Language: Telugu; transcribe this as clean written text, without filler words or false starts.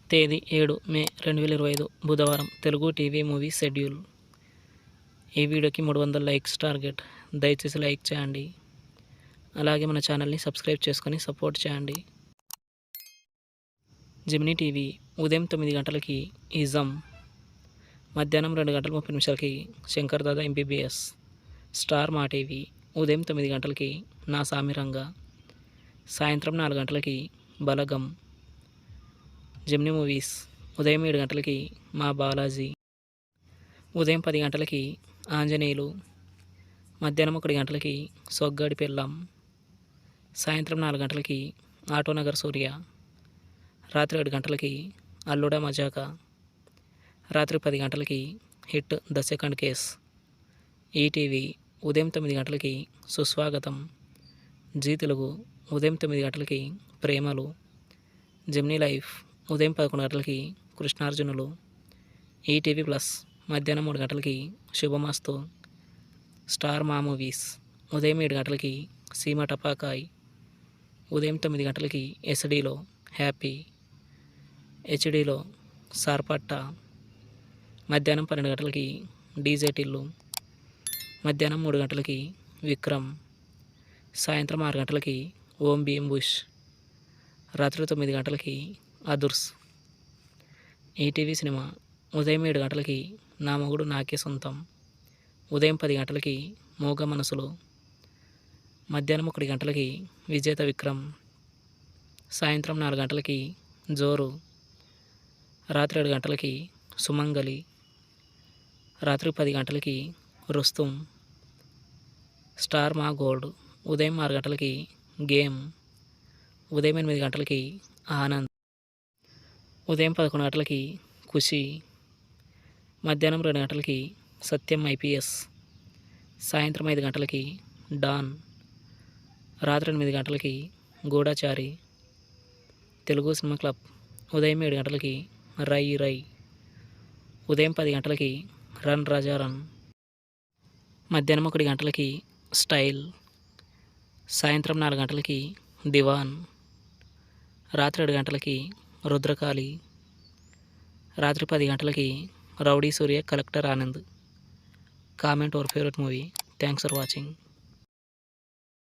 తేదీ 7 మే 2025 బుధవారం. Telugu TV movie schedule. ఈ వీడియోకి 300 లైక్స్ టార్గెట్. దయచేసి లైక్ చేయండి. అలాగే మన ఛానల్ని సబ్స్క్రైబ్ చేసుకొని సపోర్ట్ చేయండి. జెమినీ టీవీ ఉదయం 9 గంటలకి ఇజం, మధ్యాహ్నం 2 గంటల 30 నిమిషాలకి శంకర్ దాదా ఎంబీబీఎస్. స్టార్ మా టీవీ ఉదయం 9 గంటలకి నా సామిరంగా, సాయంత్రం 4 గంటలకి బలగం. జెమినీ మూవీస్ ఉదయం 7 గంటలకి మా బాలాజీ, ఉదయం 10 గంటలకి ఆంజనేయులు, మధ్యాహ్నం 1 గంటలకి సొగ్గాడి పెళ్ళాం, సాయంత్రం 4 గంటలకి ఆటోనగర్ సూర్య, రాత్రి 7 గంటలకి అల్లుడా మజాకా, రాత్రి 10 గంటలకి hit the second case. ETV ఉదయం 9 గంటలకి సుస్వాగతం. జీ తెలుగు ఉదయం 9 గంటలకి ప్రేమలు. జెమినీ లైఫ్ ఉదయం 11 గంటలకి కృష్ణార్జునులు. ఈటీవీ ప్లస్ మధ్యాహ్నం 3 గంటలకి శుభమస్తు. స్టార్ మా మూవీస్ ఉదయం 7 గంటలకి సీమ టపాకాయ్, ఉదయం 9 గంటలకి ఎస్డీలో హ్యాపీ, హెచ్డీలో సార్పట్టా, మధ్యాహ్నం 12 గంటలకి డీజే టిల్లు, మధ్యాహ్నం 3 గంటలకి విక్రమ్, సాయంత్రం 6 గంటలకి ఓం భీమ్ బుష్, రాత్రి 9 గంటలకి అదుర్స్. ఈటీవీ సినిమా ఉదయం 7 గంటలకి నా మొగుడు నాకే సొంతం, ఉదయం 10 గంటలకి మూగ మనసులు, మధ్యాహ్నం 1 గంటలకి విజేత విక్రమ్, సాయంత్రం 4 గంటలకి జోరు, రాత్రి 7 గంటలకి సుమంగలి, రాత్రి 10 గంటలకి రుస్తుం. స్టార్ మా గోల్డ్ ఉదయం 6 గంటలకి గేమ్, ఉదయం 8 గంటలకి ఆనంద్, ఉదయం 11 గంటలకి ఖుషి, మధ్యాహ్నం 2 గంటలకి సత్యం ఐపీఎస్, సాయంత్రం 5 గంటలకి డాన్, రాత్రి 8 గంటలకి గూఢచారి. తెలుగు సినిమా క్లబ్ ఉదయం 7 గంటలకి రై రై, ఉదయం 10 గంటలకి రన్ రాజా రన్, మధ్యాహ్నం 1 గంటలకి స్టైల్, సాయంత్రం 4 గంటలకి దివాన్, రాత్రి 7 గంటలకి రుద్రకాళి, రాత్రి 10 గంటలకి rowdy Surya collector Anand. Comment your favourite movie. Thanks for watching.